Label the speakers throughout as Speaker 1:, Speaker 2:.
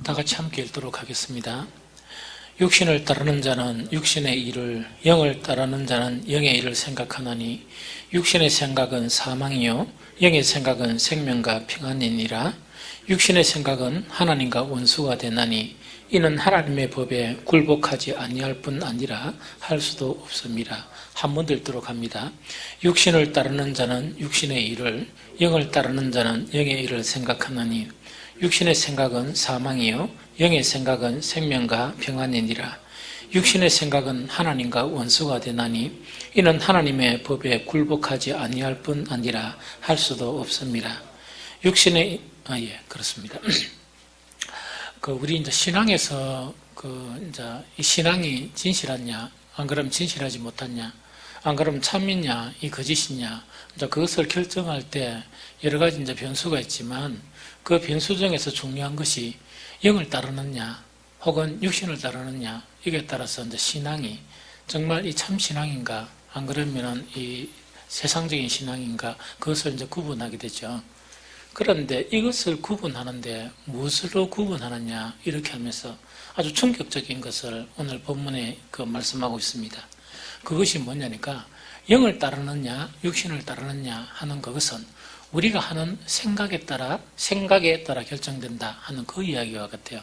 Speaker 1: 다 같이 함께 읽도록 하겠습니다. 육신을 따르는 자는 육신의 일을, 영을 따르는 자는 영의 일을 생각하나니 육신의 생각은 사망이요 영의 생각은 생명과 평안이니라. 육신의 생각은 하나님과 원수가 되나니 이는 하나님의 법에 굴복하지 아니할 뿐 아니라 할 수도 없습니다. 한 번 더 읽도록 합니다. 육신을 따르는 자는 육신의 일을, 영을 따르는 자는 영의 일을 생각하나니 육신의 생각은 사망이요 영의 생각은 생명과 평안이니라. 육신의 생각은 하나님과 원수가 되나니 이는 하나님의 법에 굴복하지 아니할 뿐 아니라 할 수도 없습니다. 육신의 그렇습니다. 우리 이제 신앙에서 이제 이 신앙이 진실하냐, 안 그러면 진실하지 못하냐, 안 그러면 참이냐, 이 거짓이냐, 이제 그것을 결정할 때 여러 가지 이제 변수가 있지만 그 변수 중에서 중요한 것이 영을 따르느냐, 혹은 육신을 따르느냐, 이게 따라서 이제 신앙이 정말 이 참 신앙인가, 안 그러면은 이 세상적인 신앙인가, 그것을 이제 구분하게 되죠. 그런데 이것을 구분하는데 무엇으로 구분하느냐, 이렇게 하면서 아주 충격적인 것을 오늘 본문에 말씀하고 있습니다. 그것이 뭐냐니까 영을 따르느냐 육신을 따르느냐 하는 그것은 우리가 하는 생각에 따라 결정된다 하는 그 이야기와 같아요.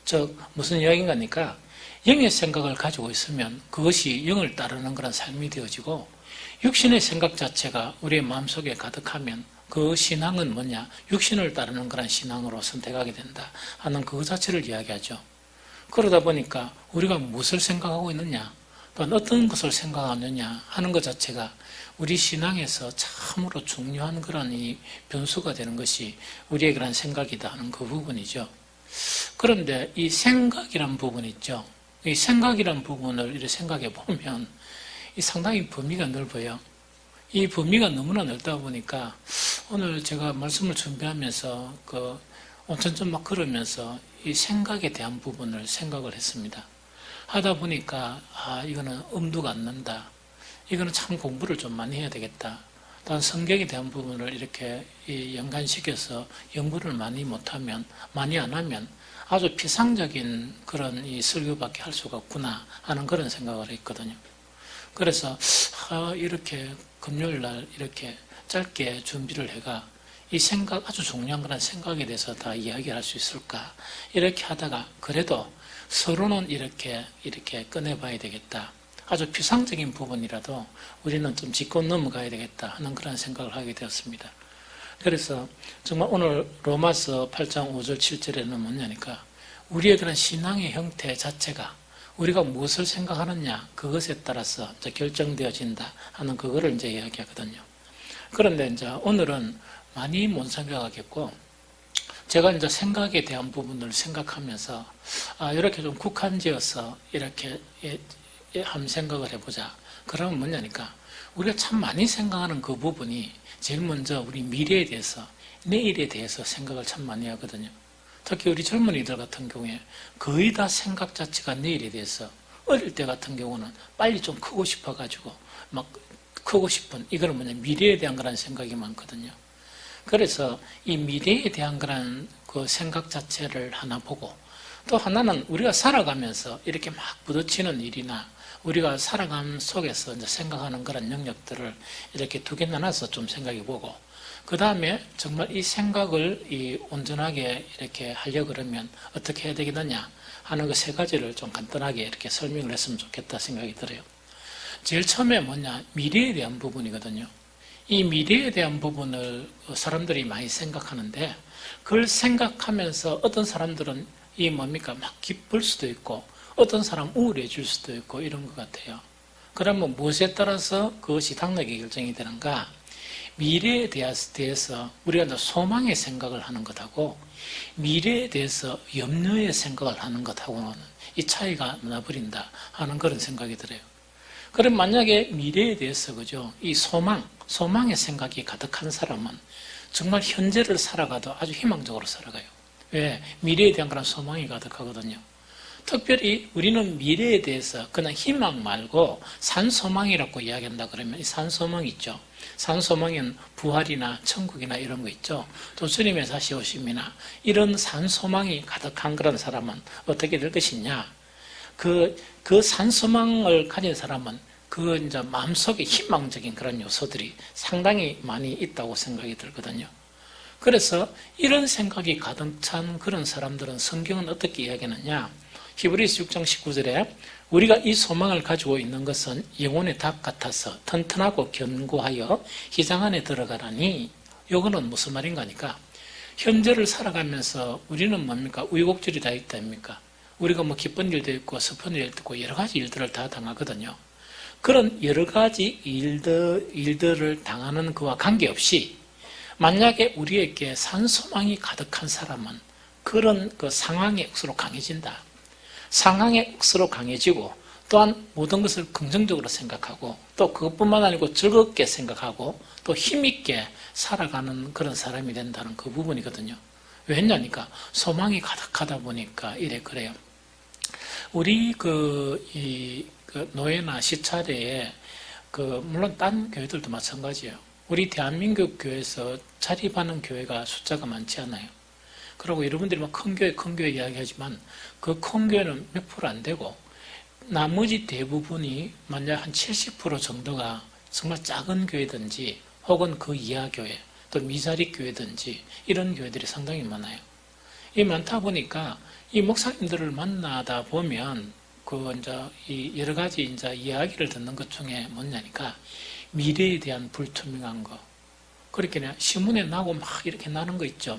Speaker 1: 즉 무슨 이야기인가 하니까 영의 생각을 가지고 있으면 그것이 영을 따르는 그런 삶이 되어지고, 육신의 생각 자체가 우리의 마음속에 가득하면 그 신앙은 뭐냐, 육신을 따르는 그런 신앙으로 선택하게 된다 하는 그 자체를 이야기하죠. 그러다 보니까 우리가 무엇을 생각하고 있느냐, 또는 어떤 것을 생각하느냐 하는 것 자체가 우리 신앙에서 참으로 중요한 그런 이 변수가 되는 것이 우리의 그런 생각이다 하는 그 부분이죠. 그런데 이 생각이란 부분 있죠. 이 생각이란 부분을 이렇게 생각해 보면 이 상당히 범위가 넓어요. 이 범위가 너무나 넓다 보니까 오늘 제가 말씀을 준비하면서 온천 좀 막 걸으면서 이 생각에 대한 부분을 생각을 했습니다. 하다 보니까 이거는 엄두가 안 난다. 이거는 참 공부를 좀 많이 해야 되겠다. 또한 성경에 대한 부분을 이렇게 연관시켜서 연구를 많이 안 하면 아주 피상적인 그런 이 설교밖에 할 수가 없구나 하는 그런 생각을 했거든요. 그래서 이렇게 금요일 날 이렇게 짧게 준비를 해가 이 생각, 아주 중요한 그런 생각에 대해서 다 이야기를 할 수 있을까, 이렇게 하다가 그래도 서로는 이렇게 꺼내봐야 되겠다. 아주 피상적인 부분이라도 우리는 좀 짚고 넘어가야 되겠다 하는 그런 생각을 하게 되었습니다. 그래서 정말 오늘 로마서 8장 5절 7절에는 뭐냐니까 우리의 그런 신앙의 형태 자체가 우리가 무엇을 생각하느냐, 그것에 따라서 이제 결정되어진다 하는 그거를 이제 이야기하거든요. 그런데 이제 오늘은 많이 못 생각하겠고, 제가 이제 생각에 대한 부분을 생각하면서 이렇게 좀 국한지어서 이렇게 한번 생각을 해보자. 그러면 뭐냐니까 우리가 참 많이 생각하는 그 부분이 제일 먼저 우리 미래에 대해서, 내일에 대해서 생각을 참 많이 하거든요. 특히 우리 젊은이들 같은 경우에 거의 다 생각 자체가 내일에 대해서, 어릴 때 같은 경우는 빨리 좀 크고 싶어가지고 막 크고 싶은, 이거는 뭐냐, 미래에 대한 그런 생각이 많거든요. 그래서 이 미래에 대한 그런 그 생각 자체를 하나 보고, 또 하나는 우리가 살아가면서 이렇게 막 부딪히는 일이나 우리가 살아감 속에서 이제 생각하는 그런 영역들을 이렇게 두 개 나눠서 좀 생각해 보고, 그 다음에 정말 이 생각을 온전하게 이렇게 하려고 그러면 어떻게 해야 되겠느냐 하는 그 세 가지를 좀 간단하게 이렇게 설명을 했으면 좋겠다 생각이 들어요. 제일 처음에 뭐냐, 미래에 대한 부분이거든요. 이 미래에 대한 부분을 사람들이 많이 생각하는데, 그걸 생각하면서 어떤 사람들은 막 기쁠 수도 있고, 어떤 사람은 우울해질 수도 있고, 이런 것 같아요. 그러면 무엇에 따라서 그것이 당락의 결정이 되는가? 미래에 대해서 우리가 이제 소망의 생각을 하는 것하고 미래에 대해서 염려의 생각을 하는 것하고는 이 차이가 나버린다 하는 그런 생각이 들어요. 그럼 만약에 미래에 대해서 이 소망의 생각이 가득한 사람은 정말 현재를 살아가도 아주 희망적으로 살아가요. 왜? 미래에 대한 그런 소망이 가득하거든요. 특별히 우리는 미래에 대해서 그냥 희망 말고 산소망이라고 이야기한다 그러면 이 산소망 있죠. 산소망은 부활이나 천국이나 이런 거 있죠. 또 주님의 다시 오심이나 이런 산소망이 가득한 그런 사람은 어떻게 될 것이냐. 그 산소망을 가진 사람은 그 이제 마음속에 희망적인 그런 요소들이 상당히 많이 있다고 생각이 들거든요. 그래서 이런 생각이 가득 찬 그런 사람들은 성경은 어떻게 이야기하느냐. 히브리서 6장 19절에 우리가 이 소망을 가지고 있는 것은 영혼의 닭 같아서 튼튼하고 견고하여 희장 안에 들어가라니. 이거는 무슨 말인가 하니까 현재를 살아가면서 우리는 뭡니까? 우여곡절이 다 있다 아닙니까? 우리가 뭐 기쁜 일도 있고 슬픈 일도 있고 여러 가지 일들을 다 당하거든요. 그런 여러 가지 일들을 당하는 그와 관계없이 만약에 우리에게 산소망이 가득한 사람은 그런 그 상황에 억수로 강해진다. 상황에 억수로 강해지고 또한 모든 것을 긍정적으로 생각하고 또 그것뿐만 아니고 즐겁게 생각하고 또 힘있게 살아가는 그런 사람이 된다는 그 부분이거든요. 왜냐니까 소망이 가득하다 보니까 이래 그래요. 우리 노예나 시차례에 물론 딴 교회들도 마찬가지예요. 우리 대한민국 교회에서 자립하는 교회가 숫자가 많지 않아요. 그리고 여러분들이 막 큰 교회 이야기하지만 그 큰 교회는 몇 프로 안 되고 나머지 대부분이 만약 한 70% 정도가 정말 작은 교회든지 혹은 그 이하 교회 또 미자립 교회든지 이런 교회들이 상당히 많아요. 이 많다 보니까 이 목사님들을 만나다 보면 이 여러 가지 이야기를 듣는 것 중에 뭐냐니까 미래에 대한 불투명한 거. 그렇게 그냥 신문에 나고 막 이렇게 나는 거 있죠.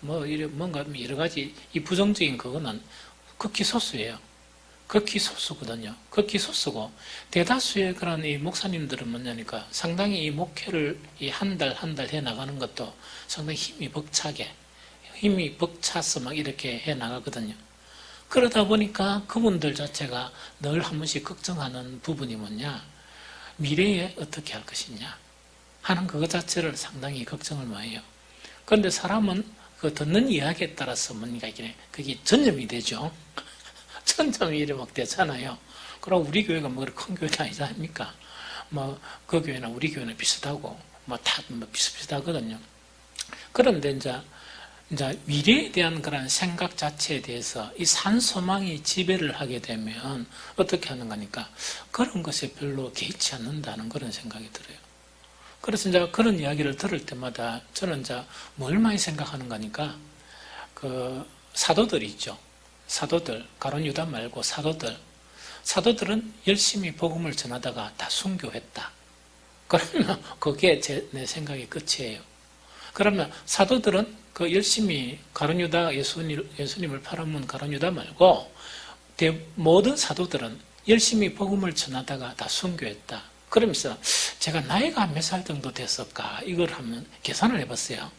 Speaker 1: 뭔가 여러 가지 이 부정적인 그거는 극히 소수예요. 극히 소수거든요. 극히 소수고 대다수의 그런 이 목사님들은 뭐냐니까 상당히 이 목회를 한 달 해 나가는 것도 상당히 힘이 벅차서 막 이렇게 해 나가거든요. 그러다 보니까 그분들 자체가 늘 한 번씩 걱정하는 부분이 뭐냐, 미래에 어떻게 할 것이냐 하는 그것 자체를 상당히 걱정을 많이 해요. 그런데 사람은 그 듣는 이야기에 따라서 뭔가 그게 전염이 되죠. 전염이 이래 막 되잖아요. 그럼 우리 교회가 뭐 큰 교회는 아니지 않습니까? 그 교회나 우리 교회는 비슷하고 다 비슷비슷하거든요. 그런데 이제 미래에 대한 그런 생각 자체에 대해서 이 산소망이 지배를 하게 되면 어떻게 하는가 하니까 그런 것에 별로 개의치 않는다는 그런 생각이 들어요. 그래서 이제 그런 이야기를 들을 때마다 저는 뭘 많이 생각하는가 하니까 그 사도들이 있죠. 사도들, 가룟 유다 말고 사도들은 열심히 복음을 전하다가 다 순교했다. 그러면 그게 내 생각의 끝이에요. 그러면 사도들은 그 열심히 가룟 유다 예수님을 팔아먹은 가룟 유다 말고 모든 사도들은 열심히 복음을 전하다가 다 순교했다. 그러면서 제가 나이가 몇 살 정도 됐을까 이걸 한번 계산을 해봤어요.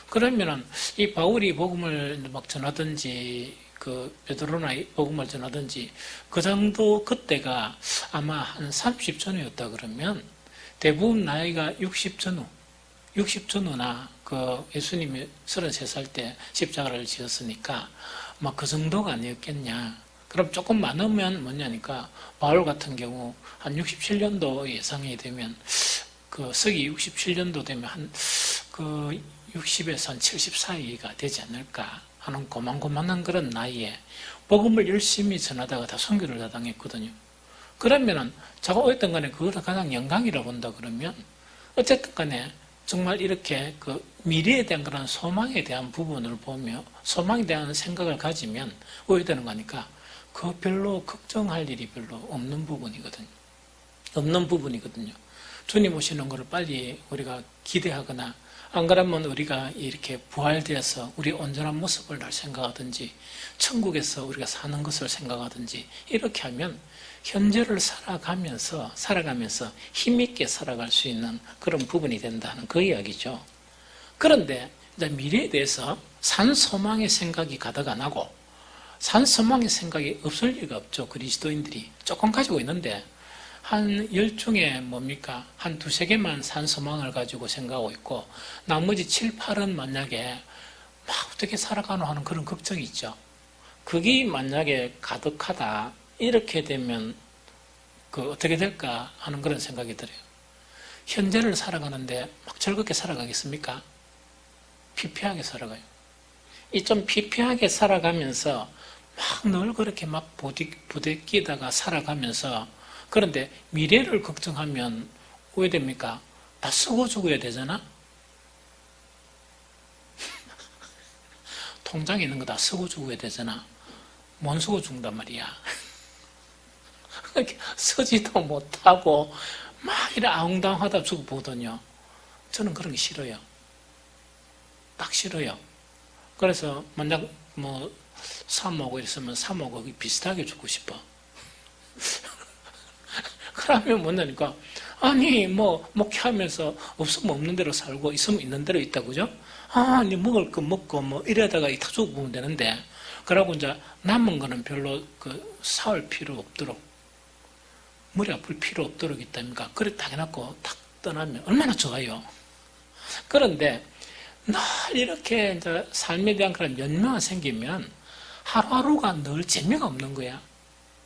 Speaker 1: 그러면은 이 바울이 복음을 막 전하든지 그 베드로나 복음을 전하든지 그 정도 그때가 아마 한 30 전후였다 그러면 대부분 나이가 60 전후나 그 예수님이 33살 때 십자가를 지었으니까 막 그 정도가 아니었겠냐. 그럼 조금 많으면 뭐냐니까 바울 같은 경우 한 67년도 예상이 되면 그 서기 67년도 되면 한 그 60에서 한 70 사이가 되지 않을까 하는 고만고만한 그런 나이에 복음을 열심히 전하다가 다 순교를 다 당했거든요. 그러면은 자가 어쨌든 간에 그걸 가장 영광이라고 본다 그러면 어쨌든 간에 정말 이렇게 그 미래에 대한 그런 소망에 대한 부분을 보며 소망에 대한 생각을 가지면 오해되는 거니까 그 별로 걱정할 일이 별로 없는 부분이거든요. 주님 오시는 것을 빨리 우리가 기대하거나 안 그러면 우리가 이렇게 부활되어서 우리 온전한 모습을 날 생각하든지 천국에서 우리가 사는 것을 생각하든지 이렇게 하면 현재를 살아가면서 힘있게 살아갈 수 있는 그런 부분이 된다는 그 이야기죠. 그런데 이제 미래에 대해서 산소망의 생각이 가득 안 하고 산소망의 생각이 없을 리가 없죠. 그리스도인들이 조금 가지고 있는데 한 10중에 뭡니까? 한 2-3개만 산소망을 가지고 생각하고 있고 나머지 7, 8은 만약에 막 어떻게 살아가노 하는 그런 걱정이 있죠. 그게 만약에 가득하다 이렇게 되면 어떻게 될까 하는 그런 생각이 들어요. 현재를 살아가는데 막 즐겁게 살아가겠습니까? 피폐하게 살아가요. 이 좀 피폐하게 살아가면서 막 늘 그렇게 막 부대끼다가 살아가면서, 그런데 미래를 걱정하면 왜 됩니까? 다 쓰고 죽어야 되잖아? 통장에 있는 거 다 쓰고 죽어야 되잖아. 못 쓰고 죽는단 말이야. 쓰지도 못하고 막 이래 아웅다웅하다 죽어보거든요. 저는 그런 게 싫어요. 딱 싫어요. 그래서 만약 사모하고 있으면 사모하고 비슷하게 죽고 싶어. 그러면 뭐냐니까, 아니 목회하면서 없으면 없는 대로 살고 있으면 있는 대로 있다, 그죠? 아니 먹을 거 먹고 이러다가 다 죽어보면 되는데, 그러고 이제 남은 거는 별로 사올 필요 없도록, 머리 아플 필요 없도록 있답니까? 그래 딱 해놓고 탁 떠나면 얼마나 좋아요. 그런데 늘 이렇게 이제 삶에 대한 그런 연명이 생기면 하루하루가 늘 재미가 없는 거야.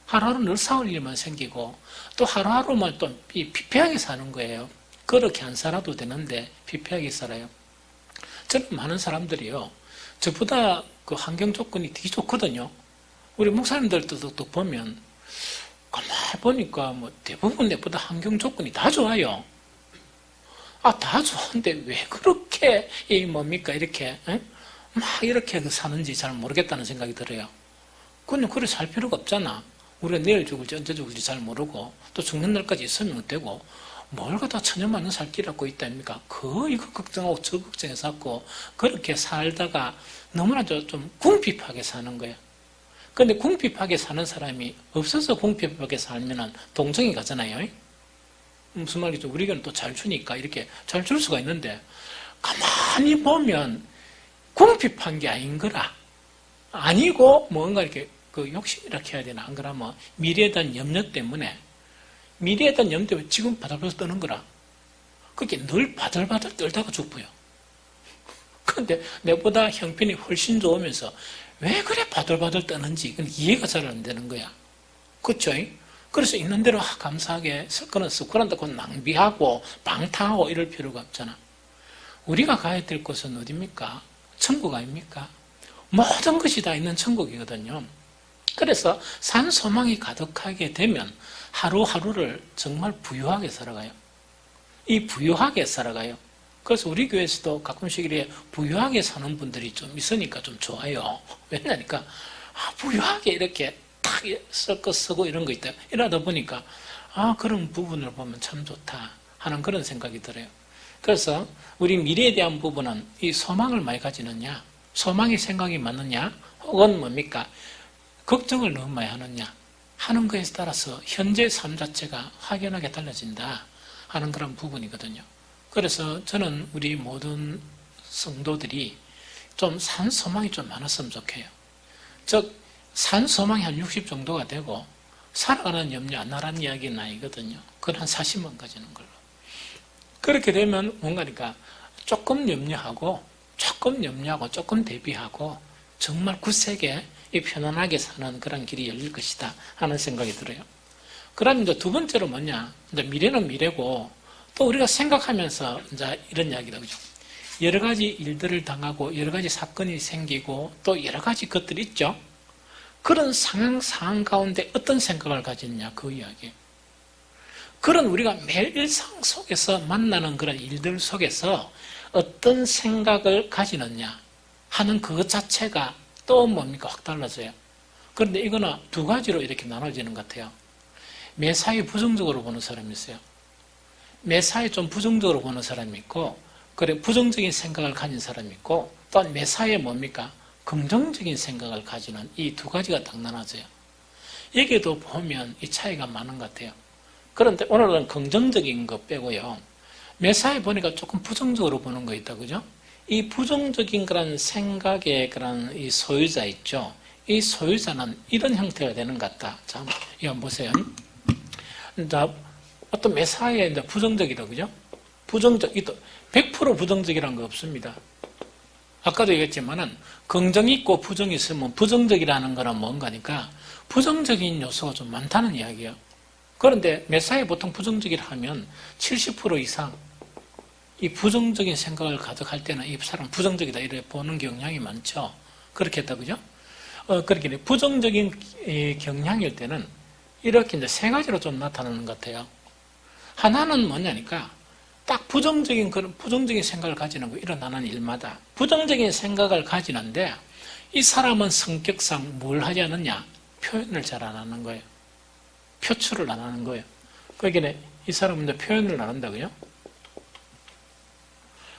Speaker 1: 하루하루 늘 싸울 일만 생기고, 또 하루하루만 또 피폐하게 사는 거예요. 그렇게 안 살아도 되는데 피폐하게 살아요. 저는 많은 사람들이요, 저보다 그 환경 조건이 되게 좋거든요. 우리 목사님들도 또 보면 가만히 보니까 대부분 내보다 환경 조건이 다 좋아요. 다 좋은데 왜 그렇게 이렇게 막 이렇게 사는지 잘 모르겠다는 생각이 들어요. 그냥 그래 살 필요가 없잖아. 우리가 내일 죽을지 언제 죽을지 잘 모르고, 또 죽는 날까지 있으면 되고, 뭘 갖다 천년만년 살 길하고 있다입니까? 이거 걱정하고 저 걱정해서 자꾸 그렇게 살다가 너무나 좀 궁핍하게 사는 거예요. 근데 궁핍하게 사는 사람이 없어서 궁핍하게 살면은 동정이 가잖아요. 무슨 말이죠? 우리가 또 잘 주니까 이렇게 잘 줄 수가 있는데, 가만히 보면 궁핍한 게 아닌 거라. 아니고 뭔가 이렇게 욕심이라고 해야 되나? 안 그러면 미래에 대한 염려 때문에, 지금 바들바들 떠는 거라. 그렇게 늘 바들바들 떨다가 죽고요. 그런데 내보다 형편이 훨씬 좋으면서 왜 그래 바들바들 떠는지 그건 이해가 잘 안 되는 거야. 그렇죠? 그래서 있는 대로 감사하게 섞어놨어. 그런다고 낭비하고 방탕하고 이럴 필요가 없잖아. 우리가 가야 될 곳은 어디입니까? 천국 아닙니까? 모든 것이 다 있는 천국이거든요. 그래서 산 소망이 가득하게 되면 하루하루를 정말 부유하게 살아가요. 이 부유하게 살아가요. 그래서 우리 교회에서도 가끔씩 이렇게 부유하게 사는 분들이 좀 있으니까 좀 좋아요. 왜냐니까 부유하게 이렇게 탁 섞어 쓰고 이런 거 있다. 이러다 보니까 그런 부분을 보면 참 좋다 하는 그런 생각이 들어요. 그래서 우리 미래에 대한 부분은 이 소망을 많이 가지느냐, 소망의 생각이 많느냐, 혹은 뭡니까? 걱정을 너무 많이 하느냐 하는 것에 따라서 현재 삶 자체가 확연하게 달라진다 하는 그런 부분이거든요. 그래서 저는 우리 모든 성도들이 좀 산 소망이 좀 많았으면 좋겠어요. 즉 산 소망이 한 60 정도가 되고 살아가는 염려 안 하라는 이야기는 아니거든요. 그건 한 40만 가지는 걸로. 그렇게 되면 뭔가니까 조금 염려하고 조금 대비하고 정말 굳세게 편안하게 사는 그런 길이 열릴 것이다 하는 생각이 들어요. 그럼 이제 두 번째로 뭐냐? 이제 미래는 미래고, 또 우리가 생각하면서 이제 이런 이야기다, 그죠? 여러 가지 일들을 당하고 여러 가지 사건이 생기고 또 여러 가지 것들이 있죠. 그런 상황 가운데 어떤 생각을 가지느냐, 그 이야기. 그런 우리가 매일 일상 속에서 만나는 그런 일들 속에서 어떤 생각을 가지느냐 하는 그것 자체가 또 뭡니까? 확 달라져요. 그런데 이거는 두 가지로 이렇게 나눠지는 것 같아요. 매사에 부정적으로 보는 사람이 있어요. 매사에 좀 부정적으로 보는 사람이 있고, 그래 부정적인 생각을 가진 사람이 있고, 또 매사에 뭡니까? 긍정적인 생각을 가지는 이 두 가지가 딱 나눠져요. 여기에도 보면 이 차이가 많은 것 같아요. 그런데 오늘은 긍정적인 거 빼고요, 매사에 보니까 조금 부정적으로 보는 거 있다, 그죠? 이 부정적인 그런 생각의 그런 이 소유자 있죠? 이 소유자는 이런 형태가 되는 것 같다. 자, 이거 한번 보세요. 자, 어떤 매사에 이제 부정적이다, 그죠? 100% 부정적이라는 거 없습니다. 아까도 얘기했지만은 긍정이 있고 부정이 있으면 부정적이라는 거는 뭔가니까 부정적인 요소가 좀 많다는 이야기예요. 그런데 매사에 보통 부정적이라 하면 70% 이상 이 부정적인 생각을 가득할 때는 이 사람 부정적이다 이렇게 보는 경향이 많죠. 그렇게 했다 그죠? 그렇게 부정적인 경향일 때는 이렇게 이제 세 가지로 좀 나타나는 것 같아요. 하나는 뭐냐니까 딱 부정적인 그런 부정적인 생각을 가지는 거 일어나는 일마다 부정적인 생각을 가지는데 이 사람은 성격상 뭘 하지 않느냐? 표현을 잘 안 하는 거예요. 표출을 안 하는 거예요. 그러니까 이 사람은 이제 표현을 안 한다고요?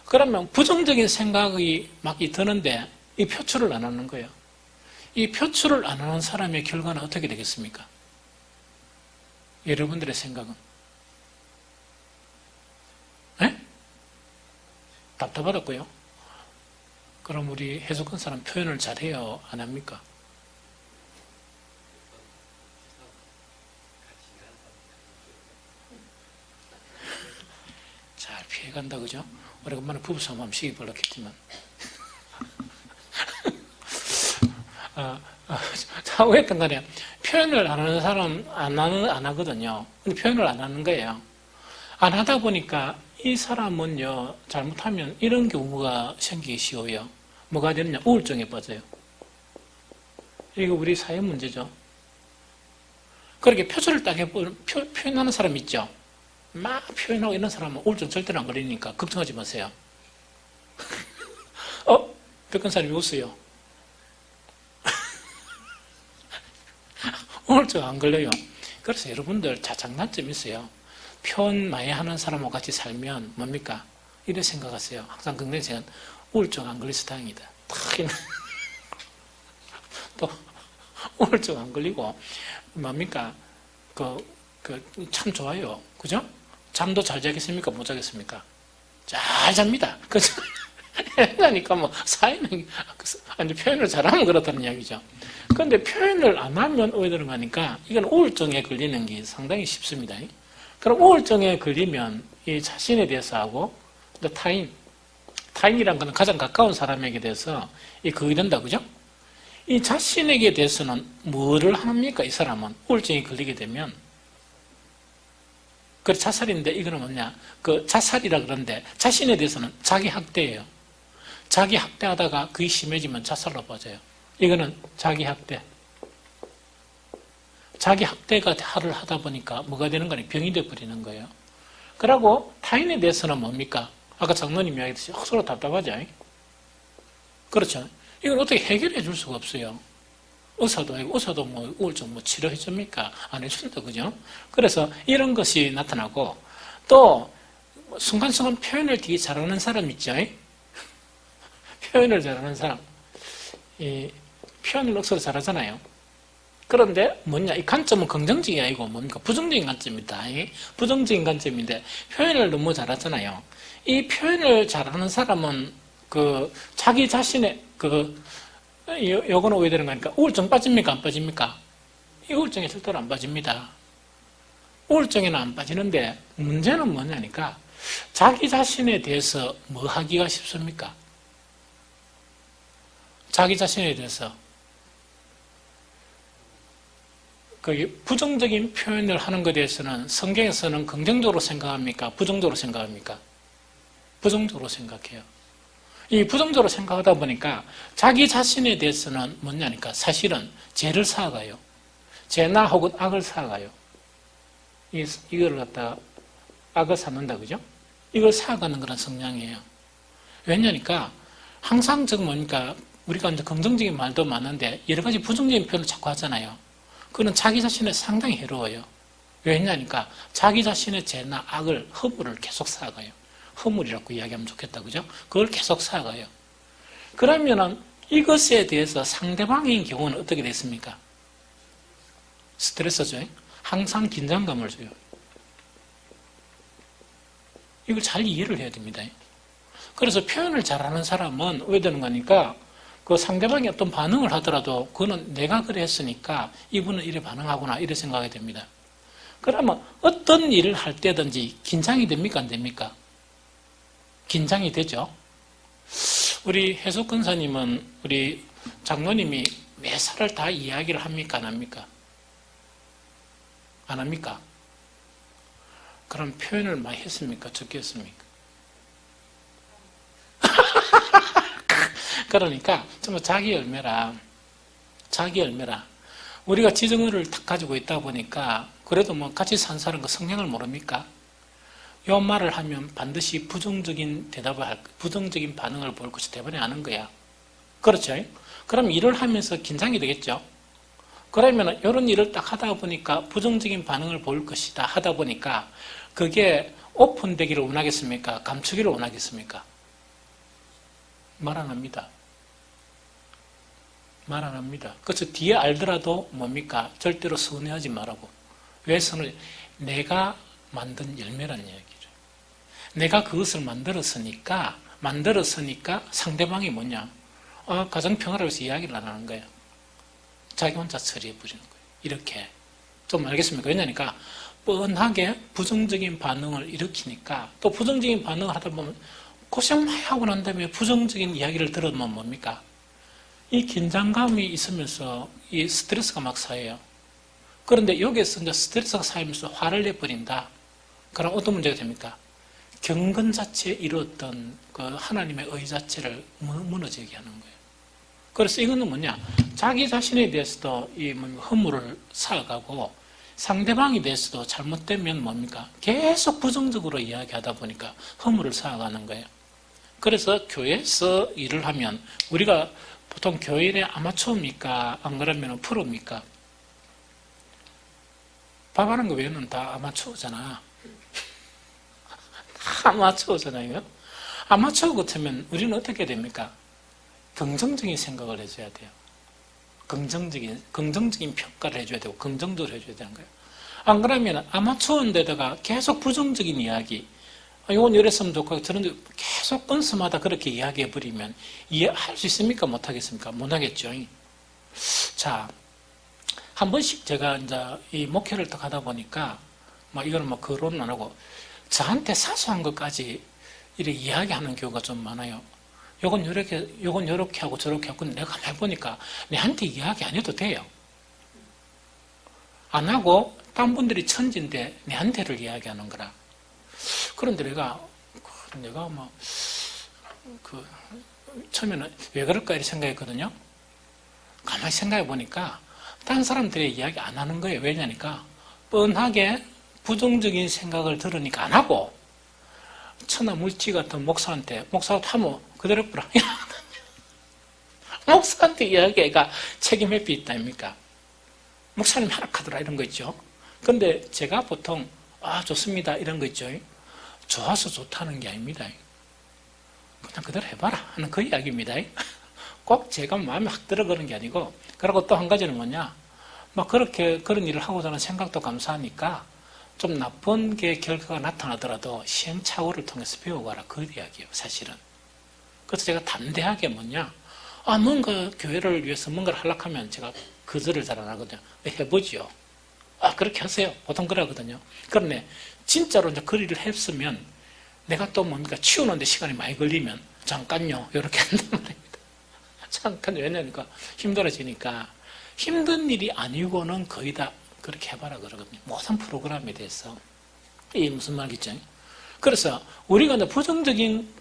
Speaker 1: 그러면 부정적인 생각이 막 드는데 이 표출을 안 하는 거예요. 이 표출을 안 하는 사람의 결과는 어떻게 되겠습니까? 여러분들의 생각은? 네? 답답하다고요? 그럼 우리 해석한 사람 표현을 잘해요? 안 합니까? 잘 피해간다 그죠? 오래간만에 부부싸움 하면 시기 벌렸겠지만 자, 왜했던 간에 표현을 안 하는 사람 안 하거든요. 근데 표현을 안 하는 거예요. 안 하다 보니까 이 사람은요, 잘못하면 이런 경우가 생기기 쉬워요. 뭐가 되느냐? 우울증에 빠져요. 이거 우리 사회 문제죠. 그렇게 표출을 딱 표현하는 사람 있죠? 막 표현하고 이런 사람은 우울증 절대로 안 걸리니까 걱정하지 마세요. 백건 사람이 웃어요. 우울증 안 걸려요. 그래서 여러분들 장단점이 있어요. 표현 많이 하는 사람하고 같이 살면 뭡니까? 이래 생각하세요. 항상 긍정적인 생각, 우울증 안 걸려서 다행이다. 또 우울증 안 걸리고 뭡니까? 참 좋아요. 그죠? 잠도 잘 자겠습니까? 못 자겠습니까? 잘 잡니다. 그죠? 그러니까 뭐 사회는 아니 표현을 잘하면 그렇다는 이야기죠. 그런데 표현을 안 하면 왜 들어가니까 이건 우울증에 걸리는 게 상당히 쉽습니다. 그럼 우울증에 걸리면 이 자신에 대해서 하고 또 타인이란 건 가장 가까운 사람에게 대해서 그게 된다 그죠? 이 자신에게 대해서는 뭐를 합니까? 이 사람은 우울증에 걸리게 되면 그 자살인데 이거는 뭐냐? 그 자살이라 그러는데 자신에 대해서는 자기 학대예요. 자기 학대하다가 그게 심해지면 자살로 빠져요. 이거는 자기 학대. 자기 학대가 하다 보니까 뭐가 되는 거냐? 병이 되어버리는 거예요. 그리고 타인에 대해서는 뭡니까? 아까 장로님 이야기했듯이 서로 답답하죠? 그렇죠? 이걸 어떻게 해결해 줄 수가 없어요. 의사도 뭐 우울증 뭐 치료해 줍니까? 안 해준다, 그죠? 그래서 이런 것이 나타나고 또 순간순간 표현을 되게 잘하는 사람 있죠? 표현을 잘하는 사람. 표현을 억수로 잘하잖아요. 그런데 뭐냐? 이 관점은 긍정적이 아니고 뭡니까? 부정적인 관점이다. 부정적인 관점인데 표현을 너무 잘하잖아요. 이 표현을 잘하는 사람은 자기 자신의 요거는 왜 되는 거니까 우울증 빠집니까? 안 빠집니까? 이 우울증에 절대로 안 빠집니다. 우울증에는 안 빠지는데 문제는 뭐냐니까 자기 자신에 대해서 뭐 하기가 쉽습니까? 자기 자신에 대해서 부정적인 표현을 하는 것에 대해서는 성경에서는 긍정적으로 생각합니까? 부정적으로 생각합니까? 부정적으로 생각해요. 이 부정적으로 생각하다 보니까 자기 자신에 대해서는 뭐냐니까 사실은 죄를 쌓아가요. 죄나 혹은 악을 쌓아가요. 이걸 갖다가 악을 쌓는다 그죠? 이걸 쌓아가는 그런 성향이에요. 왜냐니까 항상 뭡니까 우리가 이제 긍정적인 말도 많은데 여러 가지 부정적인 표현을 자꾸 하잖아요. 그거는 자기 자신에 상당히 해로워요. 왜냐니까 자기 자신의 죄나 악을 허물을 계속 쌓아가요. 허물이라고 이야기하면 좋겠다, 그죠? 그걸 계속 쌓아가요. 그러면은 이것에 대해서 상대방의 경우는 어떻게 됐습니까? 스트레스죠. 항상 긴장감을 줘요. 이걸 잘 이해를 해야 됩니다. 그래서 표현을 잘하는 사람은 왜 되는 거니까 그 상대방이 어떤 반응을 하더라도 그거는 내가 그래 했으니까 이분은 이래 반응하구나 이래 생각이 됩니다. 그러면 어떤 일을 할 때든지 긴장이 됩니까? 안 됩니까? 긴장이 되죠. 우리 해석 근사님은 우리 장로님이 매사를 다 이야기를 합니까? 안 합니까? 안 합니까? 그럼 표현을 많이 했습니까? 적게 했습니까? 그러니까 정말 자기 열매라. 자기 열매라. 우리가 지정의를 딱 가지고 있다 보니까 그래도 뭐 같이 산 사람과 성향을 모릅니까? 요 말을 하면 반드시 부정적인 대답을 부정적인 반응을 보일 것이 대번에 아는 거야. 그렇죠? 그럼 일을 하면서 긴장이 되겠죠? 그러면 이런 일을 딱 하다 보니까 부정적인 반응을 보일 것이다 하다 보니까 그게 오픈되기를 원하겠습니까? 감추기를 원하겠습니까? 말 안 합니다. 말 안 합니다. 그래서 뒤에 알더라도 뭡니까? 절대로 서운해하지 말라고. 왜 서운해? 내가 만든 열매란 이야기죠. 내가 그것을 만들었으니까 상대방이 뭐냐? 가정평화를 위해서 이야기를 안 하는 거예요. 자기 혼자 처리해버리는 거예요. 이렇게. 좀 알겠습니까? 왜냐니까 뻔하게 부정적인 반응을 일으키니까 또 부정적인 반응을 하다 보면 고생 많이 하고 난 다음에 부정적인 이야기를 들으면 뭡니까? 이 긴장감이 있으면서 이 스트레스가 막 쌓여요. 그런데 여기에서 이제 스트레스가 쌓이면서 화를 내버린다. 그럼 어떤 문제가 됩니까? 경건 자체에 이루었던 그 하나님의 의 자체를 무너지게 하는 거예요. 그래서 이거는 뭐냐? 자기 자신에 대해서도 이 허물을 쌓아가고 상대방에 대해서도 잘못되면 뭡니까? 계속 부정적으로 이야기하다 보니까 허물을 쌓아가는 거예요. 그래서 교회에서 일을 하면 우리가 보통 교회 일에 아마추어입니까? 안 그러면 프로입니까? 밥하는 거 외에는 다 아마추어잖아. 다 아마추어잖아요. 아마추어 같으면 우리는 어떻게 됩니까? 긍정적인 생각을 해줘야 돼요. 긍정적인 평가를 해줘야 되고 긍정적으로 해줘야 되는 거예요. 안 그러면 아마추어인데다가 계속 부정적인 이야기, 이건 이랬으면 좋고 저런데 계속 건수마다 그렇게 이야기해버리면 이해할 수 있습니까? 못하겠습니까? 못하겠죠. 자, 한 번씩 제가 이제 이 목회를 딱 하다 보니까 이거는 거론은 안 하고 저한테 사소한 것까지 이렇게 이야기하는 경우가 좀 많아요. 요건 요렇게 하고 저렇게 하고 내가 가만히 보니까 내한테 이야기 안 해도 돼요. 안 하고 딴 분들이 천지인데 내한테를 이야기하는 거라. 그런데 내가 처음에는 왜 그럴까 이렇게 생각했거든요. 가만히 생각해 보니까 딴 사람들의 이야기 안 하는 거예요. 왜냐니까 뻔하게 부정적인 생각을 들으니까 안 하고 천하 물지 같은 목사한테 하면 그대로 뿌라. 목사한테 이야기가 책임 회피 있다 아닙니까? 목사님 하락하더라 이런 거 있죠. 근데 제가 보통 좋습니다 이런 거 있죠. 좋아서 좋다는 게 아닙니다. 그냥 그대로 해봐라 하는 그 이야기입니다. 꼭 제가 마음에 확 들어가는 게 아니고. 그리고 또 한 가지는 뭐냐, 그렇게 그런 일을 하고자 하는 생각도 감사하니까 좀 나쁜 게 결과가 나타나더라도 시행착오를 통해서 배워가라 그 이야기예요. 사실은. 그래서 제가 담대하게 뭔가 교회를 위해서 뭔가를 하려고 하면 제가 거절을 잘 안 하거든요. 해보지요. 그렇게 하세요. 보통 그래 하거든요. 그런데 진짜로 이제 그 일을 했으면 내가 또 치우는데 시간이 많이 걸리면 잠깐요. 이렇게 한단 말입니다. 잠깐, 왜냐니까 힘들어지니까. 힘든 일이 아니고는 거의 다 그렇게 해봐라 그러거든요. 모든 프로그램에 대해서. 이게 무슨 말이죠? 그래서 우리가 이제 부정적인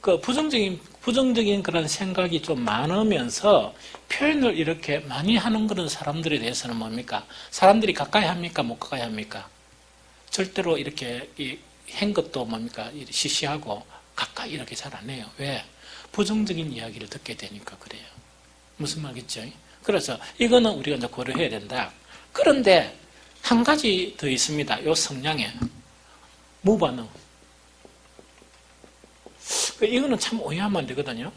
Speaker 1: 그런 생각이 좀 많으면서 표현을 이렇게 많이 하는 그런 사람들에 대해서는 뭡니까? 사람들이 가까이 합니까? 못 가까이 합니까? 절대로 이렇게 한 것도 뭡니까? 시시하고 가까이 이렇게 잘 안 해요. 왜? 부정적인 이야기를 듣게 되니까 그래요. 무슨 말이겠죠? 그래서 이거는 우리가 이제 고려해야 된다. 그런데 한 가지 더 있습니다. 요 성향에. 무반응. 이거는 참 오해하면 안 되거든요.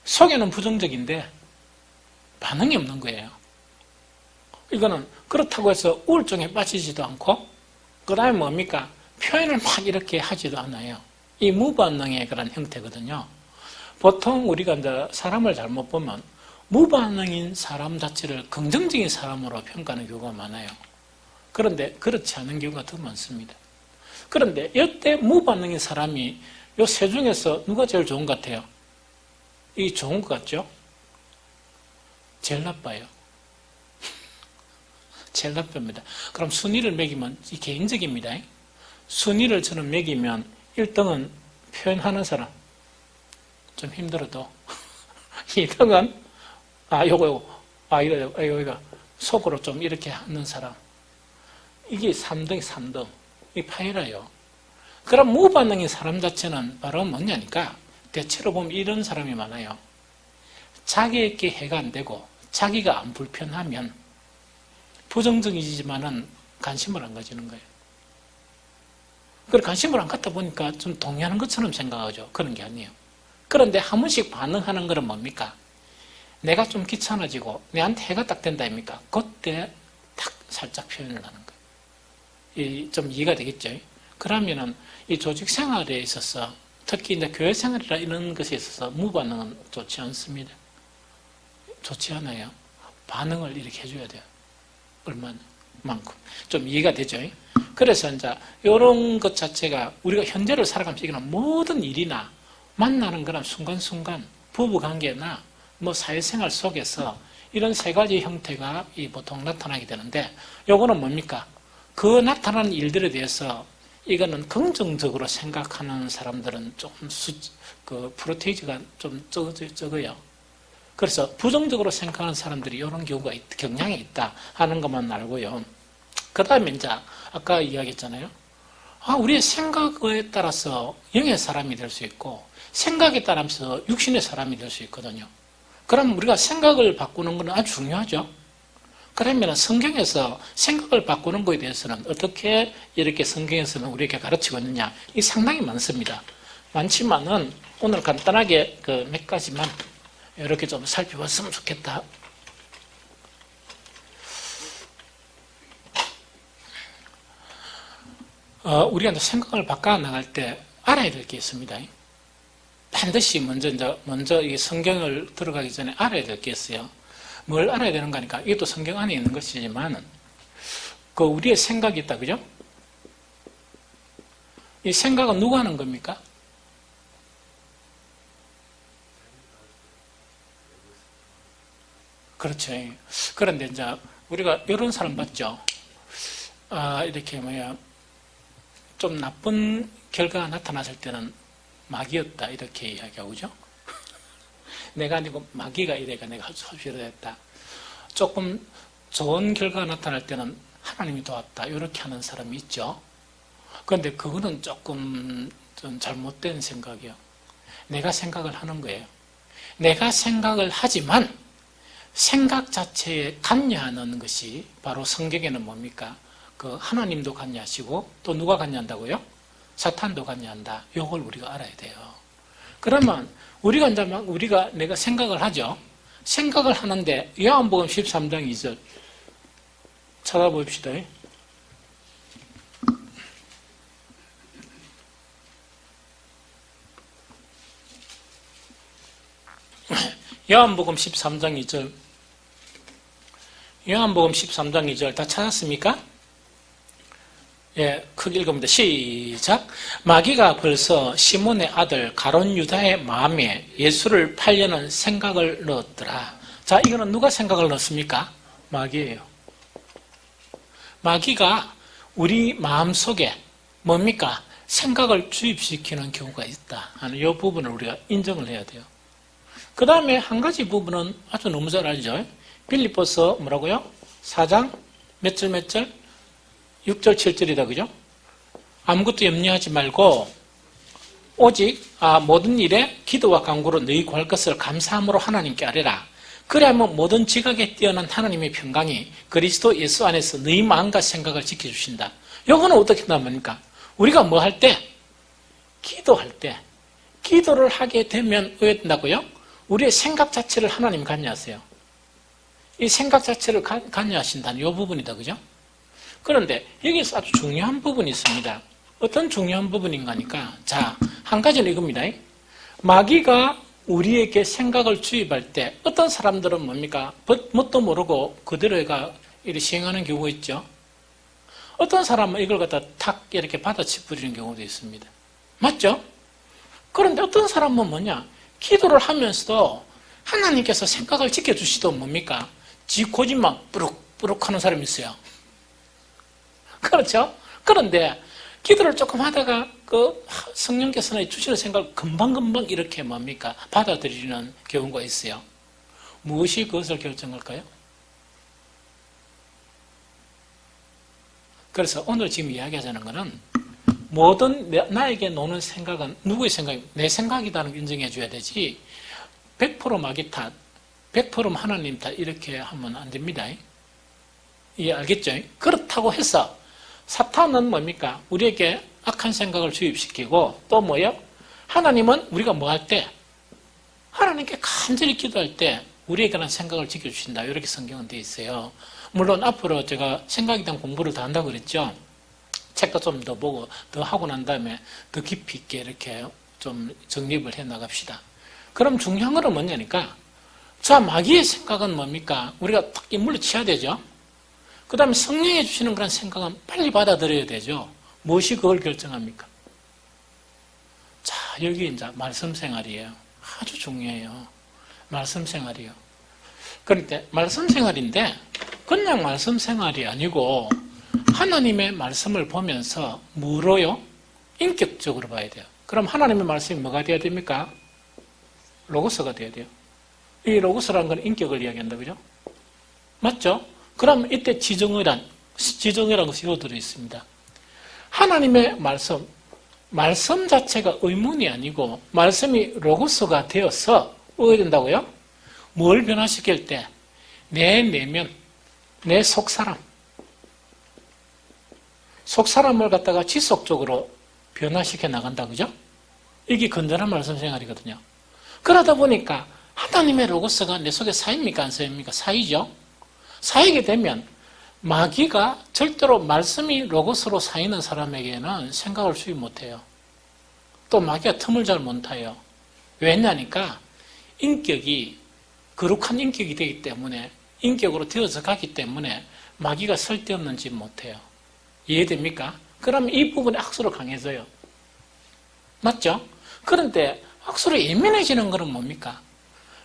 Speaker 1: 속에는 부정적인데 반응이 없는 거예요. 이거는 그렇다고 해서 우울증에 빠지지도 않고 그 다음에 뭡니까? 표현을 막 이렇게 하지도 않아요. 이 무반응의 그런 형태거든요. 보통 우리가 이제 사람을 잘못 보면 무반응인 사람 자체를 긍정적인 사람으로 평가하는 경우가 많아요. 그런데 그렇지 않은 경우가 더 많습니다. 그런데 이때 무반응인 사람이 요 세 중에서 누가 제일 좋은 것 같아요? 이 좋은 것 같죠? 제일 나빠요. 제일 나쁩니다. 그럼 순위를 매기면 이 개인적입니다. 순위를 저는 매기면 1등은 표현하는 사람. 좀 힘들어도. 2등은, 이거, 속으로 좀 이렇게 하는 사람. 이게 3등. 이 파이라요. 그럼 무반응인 사람 자체는 바로 뭐냐니까, 대체로 보면 이런 사람이 많아요. 자기에게 해가 안 되고, 자기가 안 불편하면, 부정적이지만은 관심을 안 가지는 거예요. 그래, 관심을 안 갖다 보니까 좀 동의하는 것처럼 생각하죠. 그런 게 아니에요. 그런데 한 번씩 반응하는 것은 뭡니까? 내가 좀 귀찮아지고 내한테 해가 딱 된다 아닙니까? 그때 탁 살짝 표현을 하는 거예요. 좀 이해가 되겠죠? 그러면은 이 조직 생활에 있어서 특히 이제 교회 생활이나 이런 것에 있어서 무반응은 좋지 않습니다. 좋지 않아요. 반응을 이렇게 해줘야 돼요. 얼마만큼. 좀 이해가 되죠? 그래서 이제 이런 것 자체가 우리가 현재를 살아가면서 이거는 모든 일이나 만나는 그런 순간순간 부부관계나 뭐 사회생활 속에서 이런 세 가지 형태가 보통 나타나게 되는데 요거는 뭡니까? 그 나타나는 일들에 대해서 이거는 긍정적으로 생각하는 사람들은 조금 프로테이지가 좀 적어요. 그래서 부정적으로 생각하는 사람들이 이런 경우가 경향이 있다 하는 것만 알고요. 그 다음에 이제 아까 이야기했잖아요. 우리의 생각에 따라서 영의 사람이 될 수 있고 생각에 따라서 육신의 사람이 될 수 있거든요. 그럼 우리가 생각을 바꾸는 것은 아주 중요하죠. 그러면 성경에서 생각을 바꾸는 것에 대해서는 어떻게 이렇게 성경에서는 우리에게 가르치고 있느냐? 이 상당히 많습니다. 많지만은 오늘 간단하게 몇 가지만 이렇게 좀 살펴봤으면 좋겠다. 우리가 생각을 바꿔 나갈 때 알아야 될 게 있습니다. 반드시 먼저 이 성경을 들어가기 전에 알아야 될 게 있어요. 뭘 알아야 되는 거니까 이것도 성경 안에 있는 것이지만 우리의 생각이 있다, 그죠? 이 생각은 누가 하는 겁니까? 그렇죠. 그런데 이제 우리가 이런 사람 봤죠? 이렇게 좀 나쁜 결과가 나타났을 때는 마귀였다 이렇게 이야기하고죠. 내가 아니고 마귀가 이래가 내가 소비를 했다. 조금 좋은 결과가 나타날 때는 하나님이 도왔다 이렇게 하는 사람이 있죠. 그런데 그거는 조금 좀 잘못된 생각이에요. 내가 생각을 하는 거예요. 내가 생각을 하지만 생각 자체에 관여하는 것이 바로 성경에는 뭡니까? 하나님도 관여하시고 또 누가 관여한다고요? 사탄도 관여한다. 이걸 우리가 알아야 돼요. 그러면 내가 생각을 하죠. 생각을 하는데 요한복음 13장 2절 찾아봅시다. 요한복음 13장 2절 요한복음 13장 2절 다 찾았습니까? 예, 크게 읽어봅니다. 시작. 마귀가 벌써 시몬의 아들 가룟 유다의 마음에 예수를 팔려는 생각을 넣었더라. 자, 이거는 누가 생각을 넣습니까? 마귀예요. 마귀가 우리 마음속에 뭡니까? 생각을 주입시키는 경우가 있다 하는 이 부분을 우리가 인정을 해야 돼요. 그 다음에 한 가지 부분은 아주 너무 잘 알죠. 빌립보서 뭐라고요? 4장 몇 절? 6절 7절이다, 그죠? 아무것도 염려하지 말고 오직 모든 일에 기도와 간구로 너희 구할 것을 감사함으로 하나님께 아뢰라. 그래야면 모든 지각에 뛰어난 하나님의 평강이 그리스도 예수 안에서 너희 마음과 생각을 지켜주신다. 이거는 어떻게 된답니까? 우리가 뭐 할 때? 기도할 때. 기도를 하게 되면 왜 된다고요? 우리의 생각 자체를 하나님 관여하세요. 이 생각 자체를 관여하신다는 이 부분이다, 그죠? 그런데 여기서 아주 중요한 부분이 있습니다. 어떤 중요한 부분인가 하니까, 자, 한 가지는 이겁니다. 마귀가 우리에게 생각을 주입할 때 어떤 사람들은 뭡니까? 뭣도 모르고 그대로가 이렇게 시행하는 경우가 있죠. 어떤 사람은 이걸 갖다 탁 이렇게 받아치버리는 경우도 있습니다. 맞죠? 그런데 어떤 사람은 뭐냐? 기도를 하면서도 하나님께서 생각을 지켜주시던 뭡니까? 지 고집만 뿌룩뿌룩 하는 사람이 있어요. 그렇죠? 그런데 기도를 조금 하다가 그 성령께서는 주시는 생각을 금방금방 이렇게 뭡니까? 받아들이는 경우가 있어요. 무엇이 그것을 결정할까요? 그래서 오늘 지금 이야기하자는 것은 모든 나에게 노는 생각은 누구의 생각입니까? 내 생각이다는 걸 인정해 줘야 되지 100% 마귀 탓, 100% 하나님 탓 이렇게 하면 안 됩니다. 이해 알겠죠? 그렇다고 해서 사탄은 뭡니까? 우리에게 악한 생각을 주입시키고 또 뭐예요? 하나님은 우리가 뭐 할 때? 하나님께 간절히 기도할 때 우리에 관한 생각을 지켜주신다. 이렇게 성경은 되어 있어요. 물론 앞으로 제가 생각에 대한 공부를 더 한다고 그랬죠. 책도 좀 더 보고 더 하고 난 다음에 더 깊이 있게 이렇게 좀 정립을 해 나갑시다. 그럼 중요한 건 뭐냐니까 자 마귀의 생각은 뭡니까? 우리가 딱 물리쳐야 되죠. 그 다음에 성령이 주시는 그런 생각은 빨리 받아들여야 되죠. 무엇이 그걸 결정합니까? 자 여기 이제 말씀 생활이에요. 아주 중요해요. 말씀 생활이요. 그런데 말씀 생활인데 그냥 말씀 생활이 아니고 하나님의 말씀을 보면서 뭐로요? 인격적으로 봐야 돼요. 그럼 하나님의 말씀이 뭐가 되어야 됩니까? 로고스가 되어야 돼요. 이 로고스라는 건 인격을 이야기한다, 그죠? 맞죠? 그럼 이때 지정이란 것이 들어 있습니다. 하나님의 말씀 자체가 의문이 아니고 말씀이 로고스가 되어서 뭐가 된다고요? 뭘 변화시킬 때? 내 내면, 내 속사람을 갖다가 지속적으로 변화시켜 나간다, 그죠? 이게 건전한 말씀 생활이거든요. 그러다 보니까 하나님의 로고스가 내 속에 쌓입니까? 안 쌓입니까? 쌓이죠? 쌓이게 되면 마귀가 절대로 말씀이 로고스로 쌓이는 사람에게는 생각을 수입 못해요. 또 마귀가 틈을 잘 못 타요. 왜냐니까 인격이 거룩한 인격이 되기 때문에 인격으로 되어서 가기 때문에 마귀가 쓸데없는 짓 못해요. 이해됩니까? 그럼 이 부분에 악수로 강해져요. 맞죠? 그런데 악수로 예민해지는 것은 뭡니까?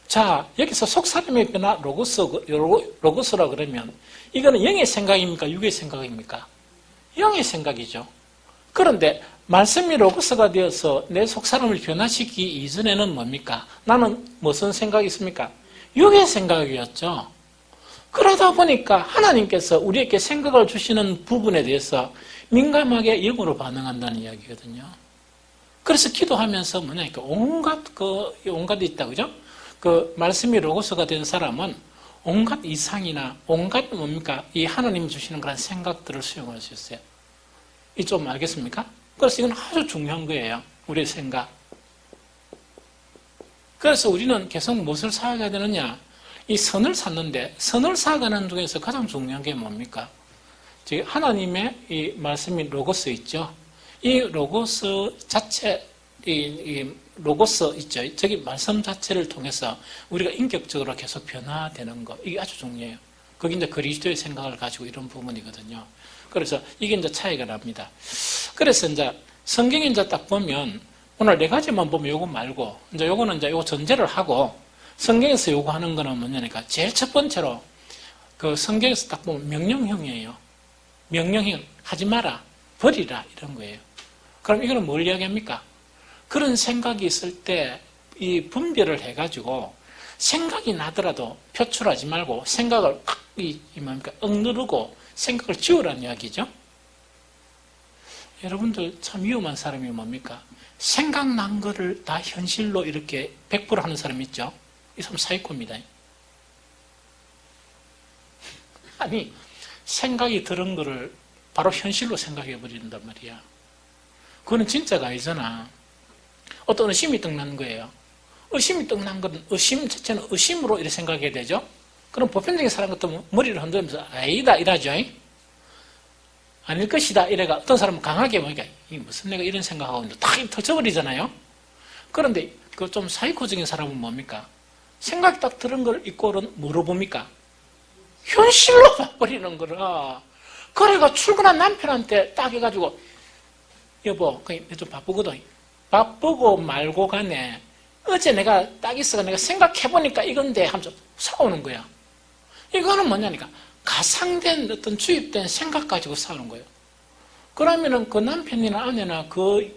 Speaker 1: 자, 여기서 속사람의 변화 로고스라 그러면 이거는 영의 생각입니까? 육의 생각입니까? 영의 생각이죠. 그런데 말씀이 로고스가 되어서 내 속사람을 변화시키기 이전에는 뭡니까? 나는 무슨 생각이 있습니까? 육의 생각이었죠. 그러다 보니까 하나님께서 우리에게 생각을 주시는 부분에 대해서 민감하게 영으로 반응한다는 이야기거든요. 그래서 기도하면서 뭐냐니까 온갖이 있다, 그죠? 그 말씀이 로고스가 된 사람은 온갖 이상이나 온갖 뭡니까? 이 하나님이 주시는 그런 생각들을 수용할 수 있어요. 이 좀 알겠습니까? 그래서 이건 아주 중요한 거예요. 우리의 생각. 그래서 우리는 계속 무엇을 쌓아가야 되느냐? 이 선을 쌓는데 선을 쌓아가는 중에서 가장 중요한 게 뭡니까? 즉 하나님의 이 말씀이 로고스 있죠. 이 로고스 자체, 이 로고스 있죠. 저기 말씀 자체를 통해서 우리가 인격적으로 계속 변화되는 거, 이게 아주 중요해요. 그게 이제 그리스도의 생각을 가지고 이런 부분이거든요. 그래서 이게 이제 차이가 납니다. 그래서 이제 성경에 이제 딱 보면 오늘 네 가지만 보면 요거 말고 이제 요거는 이제 요거 전제를 하고 성경에서 요구하는 거는 뭐냐니까 제일 첫 번째로 그 성경에서 딱 보면 명령형이에요. 명령형 하지 마라, 버리라 이런 거예요. 그럼 이거는 뭘 이야기합니까? 그런 생각이 있을 때 이 분별을 해가지고 생각이 나더라도 표출하지 말고 생각을 억누르고 생각을 지우라는 이야기죠. 여러분들 참 위험한 사람이 뭡니까? 생각난 거를 다 현실로 이렇게 100% 하는 사람 있죠? 이 사람 사이코입니다. 아니, 생각이 들은 거를 바로 현실로 생각해 버린단 말이야. 그거는 진짜가 아니잖아. 어떤 의심이 떡 난 거예요. 의심이 떡 난 건 의심 자체는 의심으로 이렇게 생각해야 되죠? 그럼 보편적인 사람 같으면 머리를 흔들면서 아니다 이러죠. 아닐 것이다 이래가 어떤 사람은 강하게 보니까 무슨 내가 이런 생각하고 있는데 탁 터져버리잖아요. 그런데 그 좀 사이코적인 사람은 뭡니까? 생각이 딱 들은 걸 이꼴은 뭐로 봅니까? 현실로 봐버리는 거라. 그래가 출근한 남편한테 딱 해가지고 여보, 좀 바쁘거든. 바쁘고 말고 간에 어제 내가 딱 있어가 내가 생각해보니까 이건데 하면서 싸우는 거야. 이거는 뭐냐니까 가상된 어떤 주입된 생각 가지고 싸우는 거예요. 그러면은 그 남편이나 아내나 그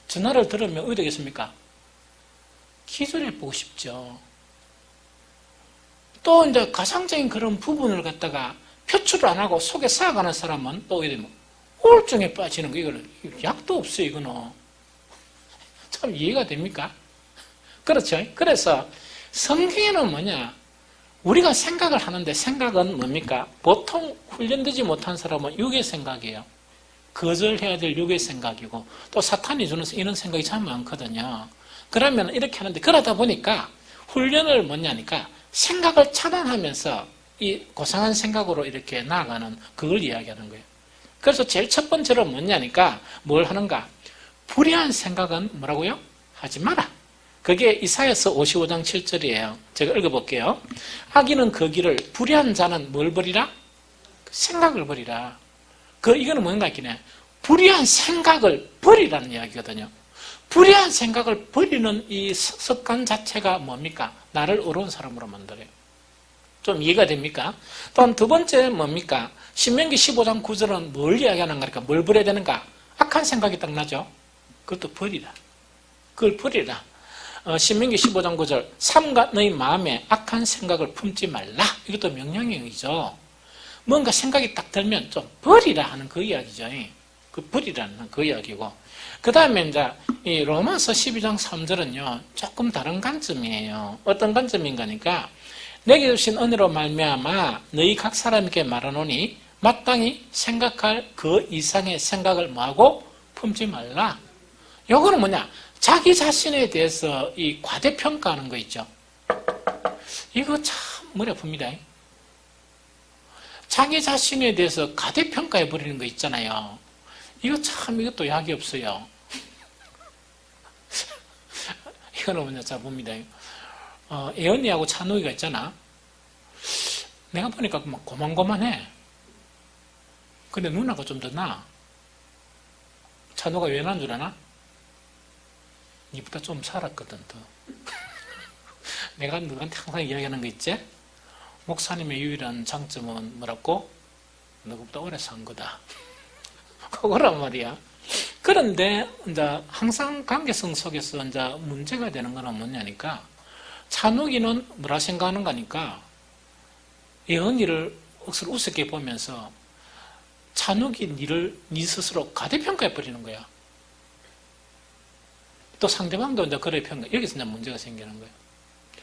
Speaker 1: 전화를 들으면 어떻게 되겠습니까? 기절해 보고 싶죠. 또 이제 가상적인 그런 부분을 갖다가 표출을 안 하고 속에 쌓아가는 사람은 또 어떻게 되면 우울증에 빠지는 거. 이거는 약도 없어요. 이거는 참 이해가 됩니까? 그렇죠. 그래서 성경에는 뭐냐, 우리가 생각을 하는데 생각은 뭡니까? 보통 훈련되지 못한 사람은 육의 생각이에요. 거절해야 될 육의 생각이고, 또 사탄이 주는 이런 생각이 참 많거든요. 그러면 이렇게 하는데, 그러다 보니까 훈련을 뭐냐니까 생각을 차단하면서 이 고상한 생각으로 이렇게 나아가는 그걸 이야기하는 거예요. 그래서 제일 첫 번째로 뭐냐니까 뭘 하는가? 불의한 생각은 뭐라고요? 하지 마라. 그게 이사야서 55장 7절이에요. 제가 읽어볼게요. 악인은 그 길을, 불의한 자는 뭘 버리라? 생각을 버리라. 이거는 뭔가 있겠네. 불의한 생각을 버리라는 이야기거든요. 불의한 생각을 버리는 이 습관 자체가 뭡니까? 나를 어려운 사람으로 만들어요. 좀 이해가 됩니까? 또한 두 번째 뭡니까? 신명기 15장 9절은 뭘 이야기하는 거니까? 뭘 버려야 되는가? 악한 생각이 딱 나죠? 그것도 버리라. 그걸 버리라. 신명기 15장 9절, 삼가 너희 마음에 악한 생각을 품지 말라. 이것도 명령형이죠. 뭔가 생각이 딱 들면 좀 버리라 하는 그 이야기죠. 그 버리라는 그 이야기고. 그 다음에 이제 이 로마서 12장 3절은요, 조금 다른 관점이에요. 어떤 관점인가니까, 내게 주신 은혜로 말미암아 너희 각 사람에게 말하노니 마땅히 생각할 그 이상의 생각을 뭐하고 품지 말라. 요거는 뭐냐? 자기 자신에 대해서 이 과대평가하는 거 있죠. 이거 참 머리 아픕니다. 자기 자신에 대해서 과대평가해 버리는 거 있잖아요. 이거 참 이것도 약이 없어요. 이거는 뭐냐? 자 봅니다. 애언니하고 찬욱이가 있잖아. 내가 보니까 막 고만고만해. 근데 누나가 좀 더 나아. 찬욱아 왜 난 줄 아나? 니보다 좀 살았거든, 더. 내가 너한테 항상 이야기하는 거 있지? 목사님의 유일한 장점은 뭐라고? 너보다 오래 산 거다. 그거란 말이야. 그런데, 이제, 항상 관계성 속에서 이제 문제가 되는 거는 뭐냐니까, 찬욱이는 뭐라 생각하는 거니까, 예언이를 억수로 우습게 보면서, 찬욱이 니 스스로 과대평가해 버리는 거야. 또 상대방도 이제 그래 평가, 여기서 이제 문제가 생기는 거예요.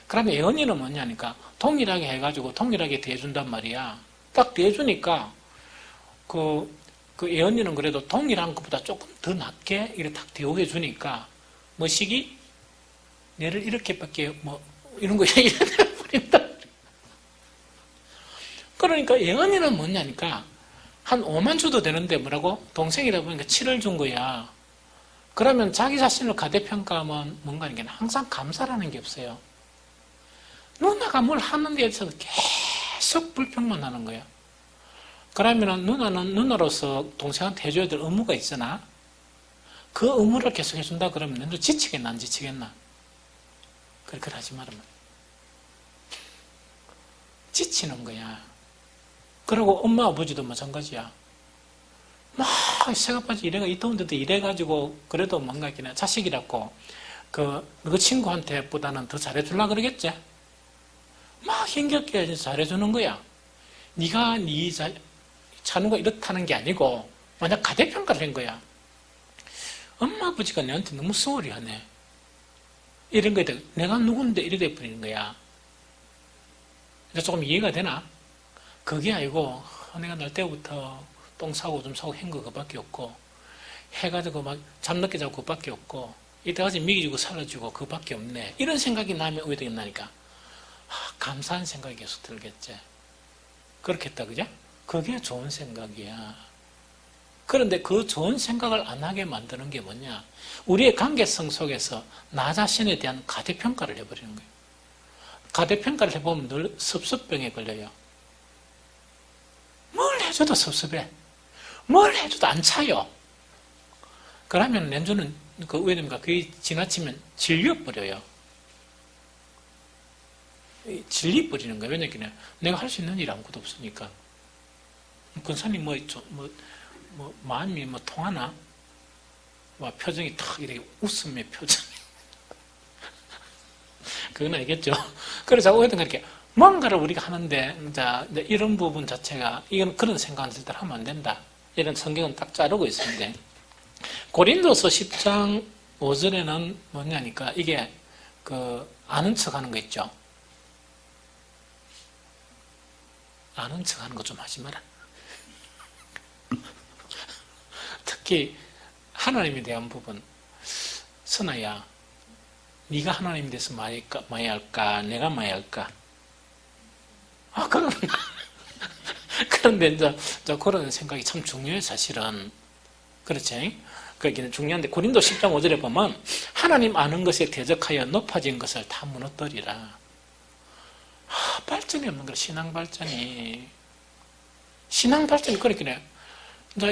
Speaker 1: 그러면 예언이는 뭐냐니까, 동일하게 해가지고 동일하게 대해준단 말이야. 딱 대해주니까, 그 예언이는 그래도 동일한 것보다 조금 더 낮게 이렇게 딱 대우해 주니까, 뭐시기? 얘를 이렇게밖에 이런 거 얘기해 버린다. 그러니까 예언이는 뭐냐니까, 한 5만 주도 되는데 뭐라고? 동생이다 보니까 7을 준 거야. 그러면 자기 자신을 과대평가하면 뭔가 이게 항상 감사라는 게 없어요. 누나가 뭘 하는 데 있어서 계속 불평만 하는 거야. 그러면 누나는 누나로서 동생한테 해줘야 될 의무가 있잖아. 그 의무를 계속 해준다 그러면 너도 지치겠나 안 지치겠나? 그렇게 하지 말으면 지치는 거야. 그리고 엄마 아버지도 마찬가지야. 막 새가빠지 이래가 이 더운데도 이래가지고 그래도 뭔가 있긴 해. 자식이라고 그 친구한테 보다는 더 잘해주려고 그러겠지? 막 힘겹게 잘해주는 거야. 네가 찬우가 이렇다는 게 아니고 만약 과대평가를 한 거야. 엄마 아버지가 내한테 너무 소홀히 하네. 이런 거에 대해 내가 누군데 이래 돼버리는 거야. 이제 조금 이해가 되나? 그게 아니고 내가 날 때부터 똥 싸고 좀 싸고 한 거 그밖에 없고 해가지고 막 잠늦게 자고 그밖에 없고 이때까지 미기지고 살아주고 그밖에 없네. 이런 생각이 나면 왜 되겠나니까? 감사한 생각이 계속 들겠지. 그렇겠다, 그죠? 그게 좋은 생각이야. 그런데 그 좋은 생각을 안 하게 만드는 게 뭐냐? 우리의 관계성 속에서 나 자신에 대한 과대평가를 해버리는 거예요. 과대평가를 해보면 늘 섭섭병에 걸려요. 뭘 해줘도 섭섭해. 뭘 해줘도 안 차요. 그러면 렌즈는 왜냐면 그게 지나치면 질려버려요. 질리버리는 거예요. 왜냐면 내가 할 수 있는 일이 아무것도 없으니까. 권사님 마음이 통하나? 표정이 탁 이렇게 웃음의 표정이. 그건 알겠죠? 그래서 자꾸 이렇게 뭔가를 우리가 하는데, 이런 부분 자체가, 이건 그런 생각을 들 때 하면 안 된다. 이런 성경은 딱 자르고 있습니다. 고린도서 10장 5절에는 뭐냐니까, 이게, 아는 척 하는 거 있죠? 아는 척 하는 거 좀 하지 마라. 특히, 하나님에 대한 부분. 선아야, 네가 하나님에 대해서 많이 할까? 내가 많이 할까? 그런데 이제 그런 생각이 참 중요해요, 사실은. 그렇지? 그게 중요한데, 고린도 10장 5절에 보면, 하나님 아는 것에 대적하여 높아진 것을 다 무너뜨리라. 발전이 없는 거야, 신앙 발전이. 그렇긴 해.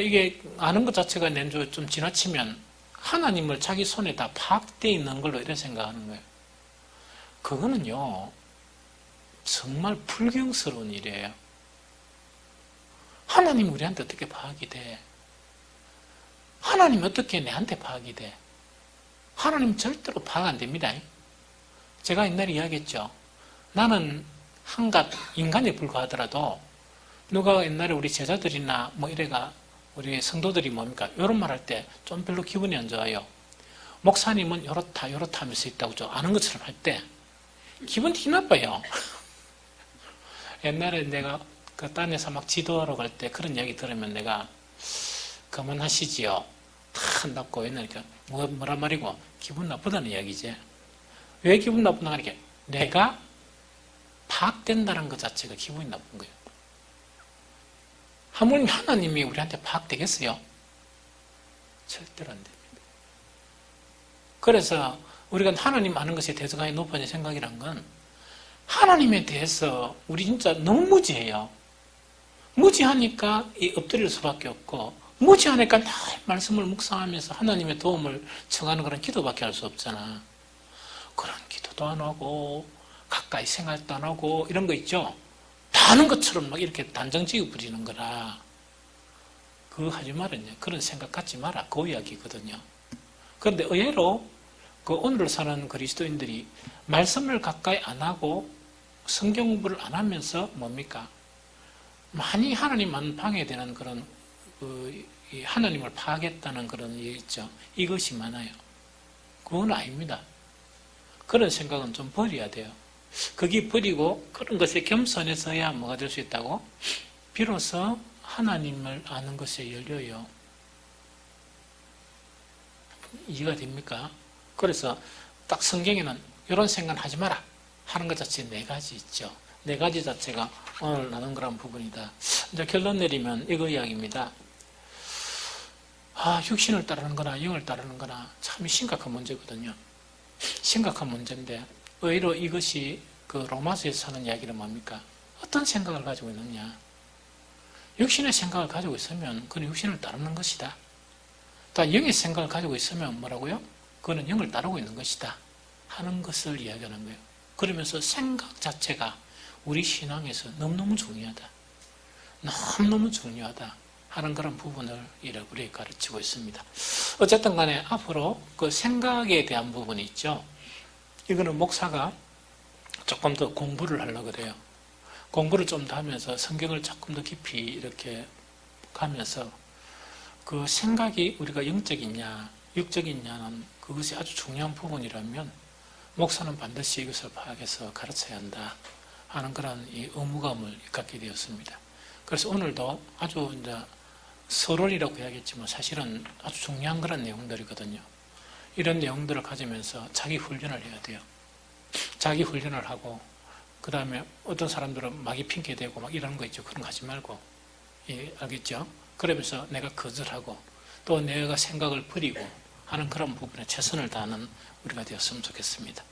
Speaker 1: 이게 아는 것 자체가 좀 지나치면, 하나님을 자기 손에 다 파악되어 있는 걸로 이렇게 생각하는 거예요. 그거는요, 정말 불경스러운 일이에요. 하나님 우리한테 어떻게 파악이 돼? 하나님 어떻게 내한테 파악이 돼? 하나님 절대로 파악 안 됩니다. 제가 옛날에 이야기했죠. 나는 한갓 인간에 불과하더라도 누가 옛날에 우리 제자들이나 이래가 우리 성도들이 뭡니까? 이런 말 할 때 좀 별로 기분이 안 좋아요. 목사님은 요렇다 하면서 있다고 좀 아는 것처럼 할 때 기분이 나빠요. 옛날에 내가 그 딴에서 막 지도하러 갈 때 그런 이야기 들으면 내가 그만하시지요. 다 한다고 옛날에 뭐란 말이고 기분 나쁘다는 이야기지. 왜 기분 나쁘나 하니까 내가 파악된다는 것 자체가 기분이 나쁜 거예요. 하물며 하나님이 우리한테 파악되겠어요? 절대로 안 됩니다. 그래서 우리가 하나님 아는 것에 대해서 높아진 생각이란 건 하나님에 대해서 우리 진짜 너무 무지해요. 무지하니까 엎드릴 수밖에 없고 무지하니까 늘 말씀을 묵상하면서 하나님의 도움을 청하는 그런 기도밖에 할 수 없잖아. 그런 기도도 안 하고 가까이 생활도 안 하고 이런 거 있죠? 다 아는 것처럼 막 이렇게 단정지어 부리는 거라. 그거 하지 말았냐. 그런 생각 갖지 마라. 그 이야기거든요. 그런데 의외로 오늘 사는 그리스도인들이 말씀을 가까이 안 하고 성경 공부를 안 하면서 뭡니까? 많이 하나님만 방해되는 그런 하나님을 파악했다는 그런 얘기 있죠. 이것이 많아요. 그건 아닙니다. 그런 생각은 좀 버려야 돼요. 거기 버리고 그런 것에 겸손해서야 뭐가 될 수 있다고? 비로소 하나님을 아는 것에 열려요. 이해가 됩니까? 그래서 딱 성경에는 이런 생각 하지 마라 하는 것 자체 네 가지 있죠. 네 가지 자체가 오늘 나눈 그런 부분이다. 이제 결론 내리면 이거 이야기입니다. 육신을 따르는 거나 영을 따르는 거나 참 심각한 문제거든요. 심각한 문제인데 의외로 이것이 로마서에서 하는 이야기는 뭡니까? 어떤 생각을 가지고 있느냐? 육신의 생각을 가지고 있으면 그건 육신을 따르는 것이다. 또 영의 생각을 가지고 있으면 뭐라고요? 그거는 영을 따르고 있는 것이다 하는 것을 이야기하는 거예요. 그러면서 생각 자체가 우리 신앙에서 너무너무 중요하다. 너무너무 중요하다 하는 그런 부분을 우리에게 가르치고 있습니다. 어쨌든 간에 앞으로 그 생각에 대한 부분이 있죠. 이거는 목사가 조금 더 공부를 하려고 그래요. 공부를 좀 더 하면서 성경을 조금 더 깊이 이렇게 가면서 그 생각이 우리가 영적이냐 육적이냐는 그것이 아주 중요한 부분이라면 목사는 반드시 이것을 파악해서 가르쳐야 한다 하는 그런 의무감을 갖게 되었습니다. 그래서 오늘도 아주 이제 서론이라고 해야겠지만 사실은 아주 중요한 그런 내용들이거든요. 이런 내용들을 가지면서 자기 훈련을 해야 돼요. 자기 훈련을 하고 그 다음에 어떤 사람들은 막이 핑계대고 막 이런 거 있죠. 그런 거 하지 말고 알겠죠? 그러면서 내가 거절하고 또 내가 생각을 버리고 하는 그런 부분에 최선을 다하는 우리가 되었으면 좋겠습니다.